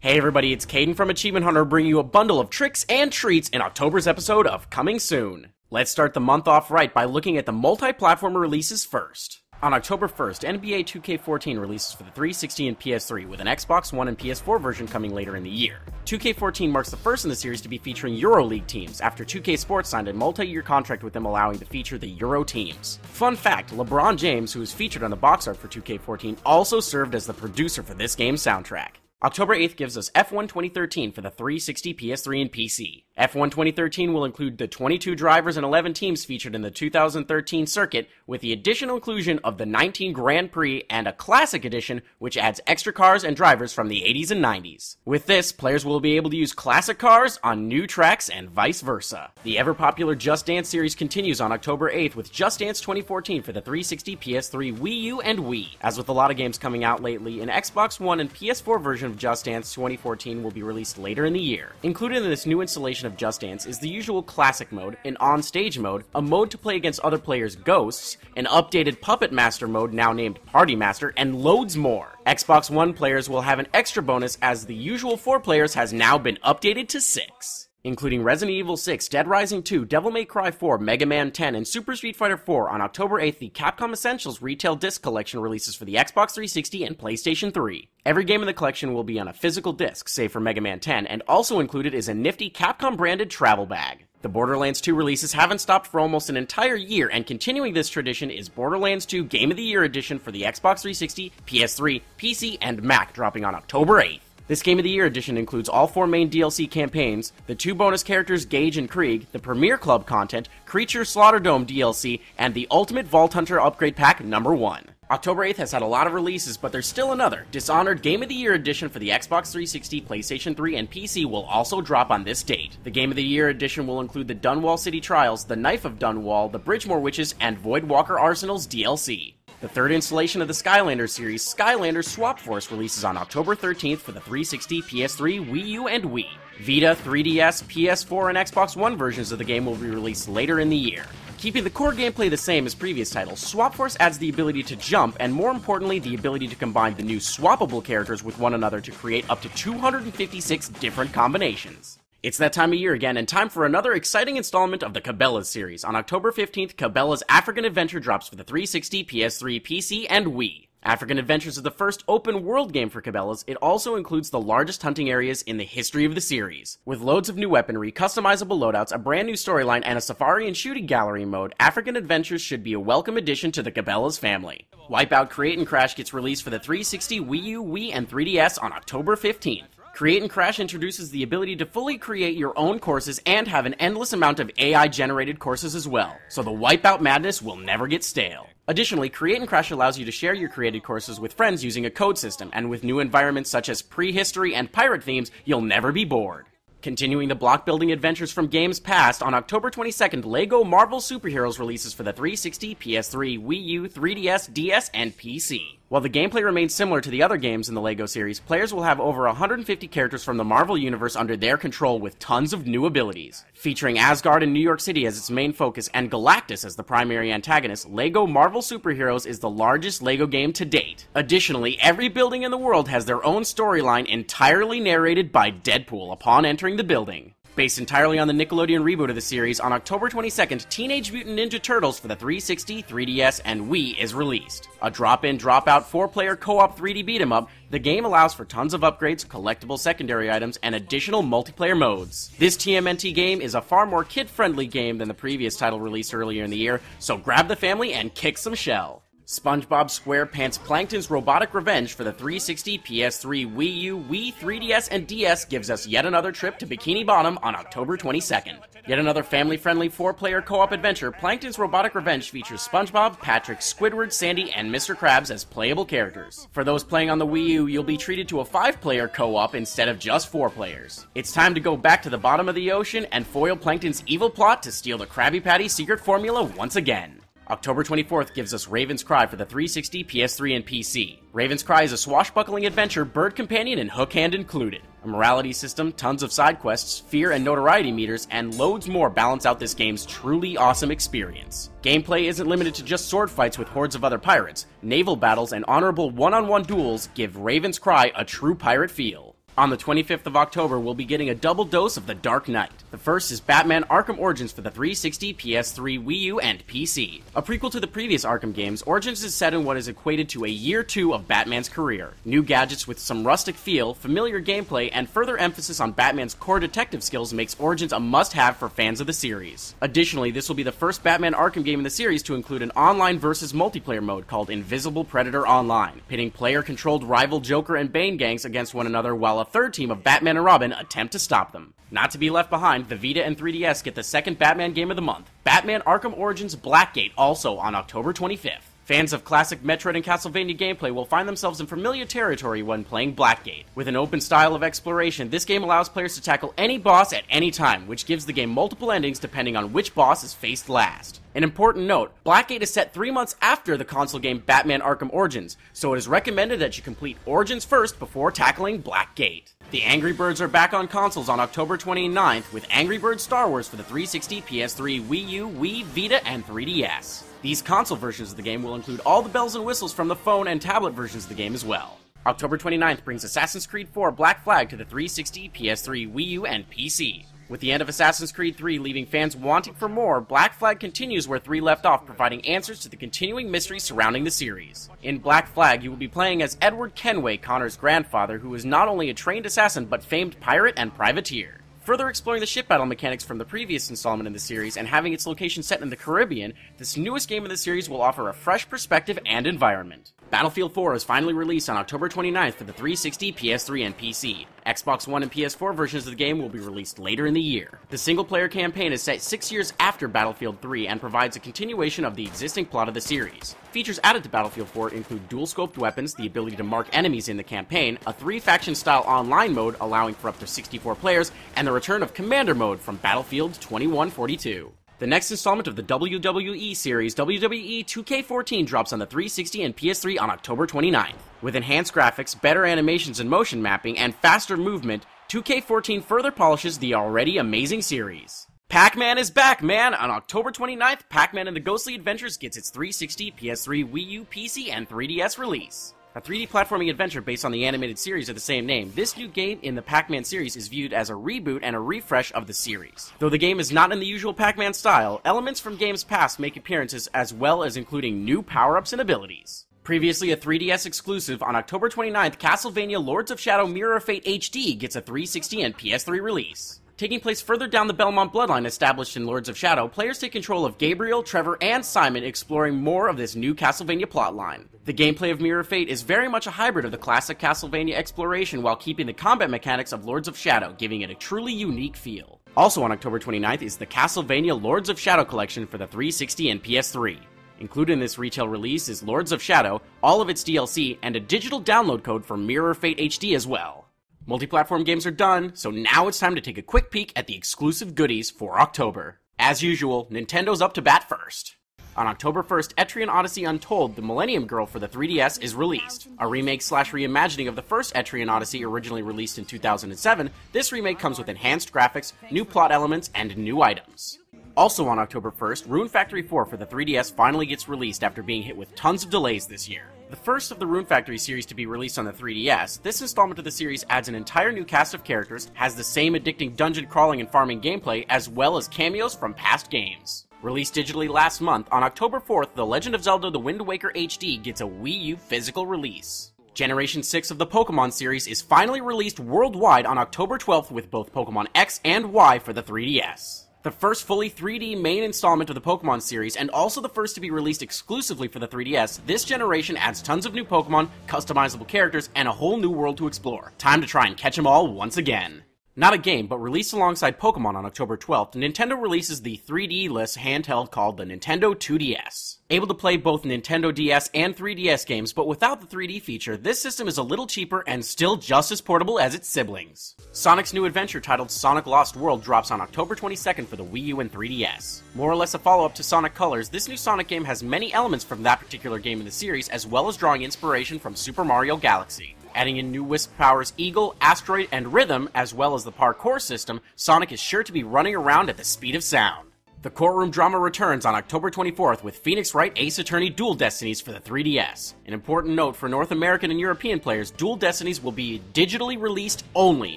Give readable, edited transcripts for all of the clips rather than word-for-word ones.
Hey everybody, it's Caden from Achievement Hunter bringing you a bundle of tricks and treats in October's episode of Coming Soon. Let's start the month off right by looking at the multi-platform releases first. On October 1st, NBA 2K14 releases for the 360 and PS3, with an Xbox One and PS4 version coming later in the year. 2K14 marks the first in the series to be featuring EuroLeague teams, after 2K Sports signed a multi-year contract with them allowing to feature the Euro teams. Fun fact, LeBron James, who is featured on the box art for 2K14, also served as the producer for this game's soundtrack. October 8th gives us F1 2013 for the 360, PS3, and PC. F1 2013 will include the 22 drivers and 11 teams featured in the 2013 circuit, with the additional inclusion of the 19 Grand Prix and a Classic Edition, which adds extra cars and drivers from the 80s and 90s. With this, players will be able to use classic cars on new tracks and vice versa. The ever-popular Just Dance series continues on October 8th with Just Dance 2014 for the 360, PS3, Wii U, and Wii. As with a lot of games coming out lately, an Xbox One and PS4 version of Just Dance 2014 will be released later in the year. Included in this new installation of Just Dance is the usual classic mode, an on-stage mode, a mode to play against other players' ghosts, an updated Puppet Master mode now named Party Master, and loads more. Xbox One players will have an extra bonus as the usual 4 players has now been updated to 6. Including Resident Evil 6, Dead Rising 2, Devil May Cry 4, Mega Man 10, and Super Street Fighter 4 on October 8th, the Capcom Essentials Retail Disc Collection releases for the Xbox 360 and PlayStation 3. Every game in the collection will be on a physical disc, save for Mega Man 10, and also included is a nifty Capcom-branded travel bag. The Borderlands 2 releases haven't stopped for almost an entire year, and continuing this tradition is Borderlands 2 Game of the Year Edition for the Xbox 360, PS3, PC, and Mac, dropping on October 8th. This Game of the Year edition includes all 4 main DLC campaigns, the 2 bonus characters Gage and Krieg, the Premier Club content, Creature Slaughterdome DLC, and the Ultimate Vault Hunter Upgrade Pack number 1. October 8th has had a lot of releases, but there's still another. Dishonored Game of the Year edition for the Xbox 360, PlayStation 3, and PC will also drop on this date. The Game of the Year edition will include the Dunwall City Trials, the Knife of Dunwall, the Bridgemore Witches, and Voidwalker Arsenal's DLC. The third installation of the Skylanders series, Skylanders Swap Force, releases on October 13th for the 360, PS3, Wii U, and Wii. Vita, 3DS, PS4, and Xbox One versions of the game will be released later in the year. Keeping the core gameplay the same as previous titles, Swap Force adds the ability to jump, and more importantly, the ability to combine the new swappable characters with one another to create up to 256 different combinations. It's that time of year again, and time for another exciting installment of the Cabela's series. On October 15th, Cabela's African Adventure drops for the 360, PS3, PC, and Wii. African Adventures is the first open-world game for Cabela's. It also includes the largest hunting areas in the history of the series. With loads of new weaponry, customizable loadouts, a brand new storyline, and a safari and shooting gallery mode, African Adventures should be a welcome addition to the Cabela's family. WIPEOUT Create and Crash gets released for the 360, Wii U, Wii, and 3DS on October 15th. Create and Crash introduces the ability to fully create your own courses and have an endless amount of AI-generated courses as well, so the Wipeout madness will never get stale. Additionally, Create and Crash allows you to share your created courses with friends using a code system, and with new environments such as prehistory and pirate themes, you'll never be bored. Continuing the block-building adventures from games past, on October 22nd, LEGO Marvel Superheroes releases for the 360, PS3, Wii U, 3DS, DS, and PC. While the gameplay remains similar to the other games in the LEGO series, players will have over 150 characters from the Marvel Universe under their control with tons of new abilities. Featuring Asgard and New York City as its main focus and Galactus as the primary antagonist, LEGO Marvel Superheroes is the largest LEGO game to date. Additionally, every building in the world has their own storyline entirely narrated by Deadpool upon entering the building. Based entirely on the Nickelodeon reboot of the series, on October 22nd, Teenage Mutant Ninja Turtles for the 360, 3DS, and Wii is released. A drop-in, drop-out 4-player co-op 3D beat-em-up, the game allows for tons of upgrades, collectible secondary items, and additional multiplayer modes. This TMNT game is a far more kid-friendly game than the previous title released earlier in the year, so grab the family and kick some shell. SpongeBob SquarePants Plankton's Robotic Revenge for the 360, PS3, Wii U, Wii, 3DS, and DS gives us yet another trip to Bikini Bottom on October 22nd. Yet another family-friendly 4-player co-op adventure, Plankton's Robotic Revenge features SpongeBob, Patrick, Squidward, Sandy, and Mr. Krabs as playable characters. For those playing on the Wii U, you'll be treated to a 5-player co-op instead of just 4 players. It's time to go back to the bottom of the ocean and foil Plankton's evil plot to steal the Krabby Patty secret formula once again. October 24th gives us Raven's Cry for the 360, PS3, and PC. Raven's Cry is a swashbuckling adventure, bird companion, and hook hand included. A morality system, tons of side quests, fear and notoriety meters, and loads more balance out this game's truly awesome experience. Gameplay isn't limited to just sword fights with hordes of other pirates. Naval battles and honorable one-on-one duels give Raven's Cry a true pirate feel. On the 25th of October, we'll be getting a double dose of The Dark Knight. The first is Batman Arkham Origins for the 360, PS3, Wii U, and PC. A prequel to the previous Arkham games, Origins is set in what is equated to a year 2 of Batman's career. New gadgets with some rustic feel, familiar gameplay, and further emphasis on Batman's core detective skills makes Origins a must-have for fans of the series. Additionally, this will be the first Batman Arkham game in the series to include an online versus multiplayer mode called Invisible Predator Online, pitting player-controlled rival Joker and Bane gangs against one another while a third team of Batman and Robin attempt to stop them. Not to be left behind, the Vita and 3DS get the second Batman game of the month, Batman Arkham Origins Blackgate, also on October 25th. Fans of classic Metroid and Castlevania gameplay will find themselves in familiar territory when playing Blackgate. With an open style of exploration, this game allows players to tackle any boss at any time, which gives the game multiple endings depending on which boss is faced last. An important note, Blackgate is set 3 months after the console game Batman Arkham Origins, so it is recommended that you complete Origins first before tackling Blackgate. The Angry Birds are back on consoles on October 29th with Angry Birds Star Wars for the 360, PS3, Wii U, Wii, Vita, and 3DS. These console versions of the game will include all the bells and whistles from the phone and tablet versions of the game as well. October 29th brings Assassin's Creed 4 Black Flag to the 360, PS3, Wii U, and PC. With the end of Assassin's Creed 3 leaving fans wanting for more, Black Flag continues where 3 left off, providing answers to the continuing mystery surrounding the series. In Black Flag, you will be playing as Edward Kenway, Connor's grandfather, who is not only a trained assassin but famed pirate and privateer. Further exploring the ship battle mechanics from the previous installment in the series and having its location set in the Caribbean, this newest game in the series will offer a fresh perspective and environment. Battlefield 4 is finally released on October 29th for the 360, PS3, and PC. Xbox One and PS4 versions of the game will be released later in the year. The single-player campaign is set 6 years after Battlefield 3 and provides a continuation of the existing plot of the series. Features added to Battlefield 4 include dual-scoped weapons, the ability to mark enemies in the campaign, a 3-faction-style online mode allowing for up to 64 players, and the return of Commander Mode from Battlefield 2142. The next installment of the WWE series, WWE 2K14, drops on the 360 and PS3 on October 29th. With enhanced graphics, better animations and motion mapping, and faster movement, 2K14 further polishes the already amazing series. Pac-Man is back, man! On October 29th, Pac-Man and the Ghostly Adventures gets its 360, PS3, Wii U, PC, and 3DS release. A 3D platforming adventure based on the animated series of the same name, this new game in the Pac-Man series is viewed as a reboot and a refresh of the series. Though the game is not in the usual Pac-Man style, elements from games past make appearances as well as including new power-ups and abilities. Previously a 3DS exclusive, on October 29th, Castlevania Lords of Shadow Mirror of Fate HD gets a 360 and PS3 release. Taking place further down the Belmont bloodline established in Lords of Shadow, players take control of Gabriel, Trevor, and Simon, exploring more of this new Castlevania plotline. The gameplay of Mirror of Fate is very much a hybrid of the classic Castlevania exploration while keeping the combat mechanics of Lords of Shadow, giving it a truly unique feel. Also on October 29th is the Castlevania Lords of Shadow collection for the 360 and PS3. Included in this retail release is Lords of Shadow, all of its DLC, and a digital download code for Mirror of Fate HD as well. Multi-platform games are done, so now it's time to take a quick peek at the exclusive goodies for October. As usual, Nintendo's up to bat first. On October 1st, Etrian Odyssey Untold, the Millennium Girl for the 3DS is released. A remake/reimagining of the first Etrian Odyssey originally released in 2007, this remake comes with enhanced graphics, new plot elements, and new items. Also on October 1st, Rune Factory 4 for the 3DS finally gets released after being hit with tons of delays this year. The first of the Rune Factory series to be released on the 3DS, this installment of the series adds an entire new cast of characters, has the same addicting dungeon crawling and farming gameplay, as well as cameos from past games. Released digitally last month, on October 4th, The Legend of Zelda The Wind Waker HD gets a Wii U physical release. Generation 6 of the Pokemon series is finally released worldwide on October 12th with both Pokemon X and Y for the 3DS. The first fully 3D main installment of the Pokemon series, and also the first to be released exclusively for the 3DS, this generation adds tons of new Pokemon, customizable characters, and a whole new world to explore. Time to try and catch them all once again. Not a game, but released alongside Pokemon on October 12th, Nintendo releases the 3D-less handheld called the Nintendo 2DS. Able to play both Nintendo DS and 3DS games, but without the 3D feature, this system is a little cheaper and still just as portable as its siblings. Sonic's new adventure titled Sonic Lost World drops on October 22nd for the Wii U and 3DS. More or less a follow-up to Sonic Colors, this new Sonic game has many elements from that particular game in the series, as well as drawing inspiration from Super Mario Galaxy. Adding in new Wisp powers Eagle, Asteroid, and Rhythm, as well as the parkour system, Sonic is sure to be running around at the speed of sound. The courtroom drama returns on October 24th with Phoenix Wright Ace Attorney Dual Destinies for the 3DS. An important note for North American and European players, Dual Destinies will be digitally released only.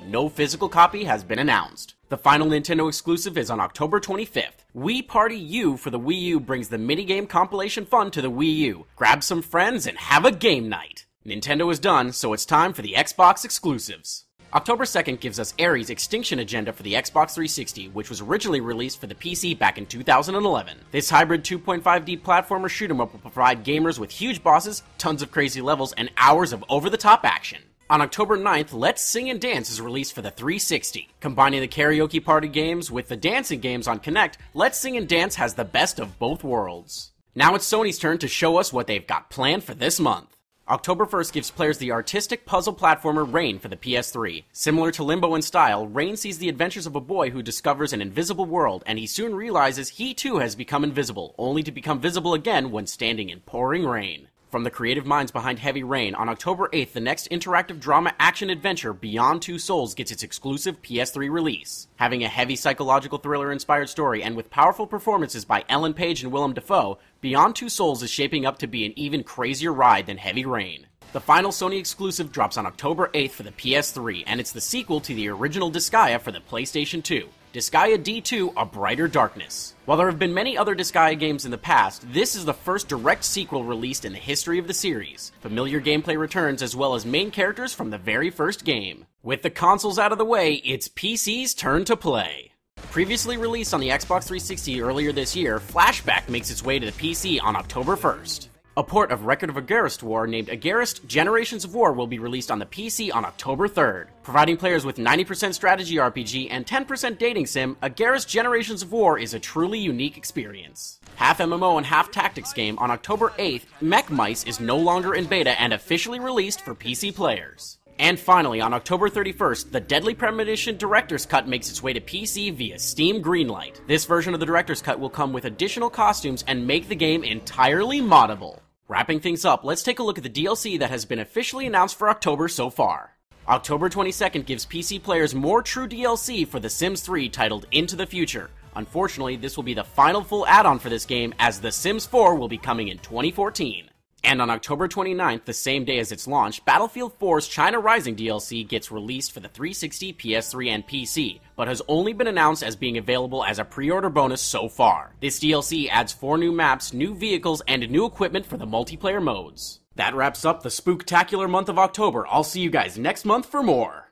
No physical copy has been announced. The final Nintendo exclusive is on October 25th. Wii Party U for the Wii U brings the minigame compilation fun to the Wii U. Grab some friends and have a game night. Nintendo is done, so it's time for the Xbox exclusives. October 2nd gives us Ares Extinction Agenda for the Xbox 360, which was originally released for the PC back in 2011. This hybrid 2.5D platformer shoot 'em up will provide gamers with huge bosses, tons of crazy levels, and hours of over-the-top action. On October 9th, Let's Sing and Dance is released for the 360. Combining the karaoke party games with the dancing games on Kinect, Let's Sing and Dance has the best of both worlds. Now it's Sony's turn to show us what they've got planned for this month. October 1st gives players the artistic puzzle platformer Rain for the PS3. Similar to Limbo in style, Rain sees the adventures of a boy who discovers an invisible world, and he soon realizes he too has become invisible, only to become visible again when standing in pouring rain. From the creative minds behind Heavy Rain, on October 8th, the next interactive drama action adventure, Beyond Two Souls, gets its exclusive PS3 release. Having a heavy psychological thriller-inspired story and with powerful performances by Ellen Page and Willem Dafoe, Beyond Two Souls is shaping up to be an even crazier ride than Heavy Rain. The final Sony exclusive drops on October 8th for the PS3, and it's the sequel to the original Disgaea for the PlayStation 2. Disgaea D2: A Brighter Darkness. While there have been many other Disgaea games in the past, this is the first direct sequel released in the history of the series. Familiar gameplay returns as well as main characters from the very first game. With the consoles out of the way, it's PC's turn to play. Previously released on the Xbox 360 earlier this year, Flashback makes its way to the PC on October 1st. A port of Record of Agarest War named Agarest Generations of War will be released on the PC on October 3rd. Providing players with 90% strategy RPG and 10% dating sim, Agarest Generations of War is a truly unique experience. Half MMO and half tactics game, on October 8th, Mech Mice is no longer in beta and officially released for PC players. And finally, on October 31st, the Deadly Premonition Director's Cut makes its way to PC via Steam Greenlight. This version of the Director's Cut will come with additional costumes and make the game entirely moddable. Wrapping things up, let's take a look at the DLC that has been officially announced for October so far. October 22nd gives PC players more true DLC for The Sims 3 titled Into the Future. Unfortunately, this will be the final full add-on for this game, as The Sims 4 will be coming in 2014. And on October 29th, the same day as its launch, Battlefield 4's China Rising DLC gets released for the 360, PS3, and PC, but has only been announced as being available as a pre-order bonus so far. This DLC adds 4 new maps, new vehicles, and new equipment for the multiplayer modes. That wraps up the spooktacular month of October. I'll see you guys next month for more.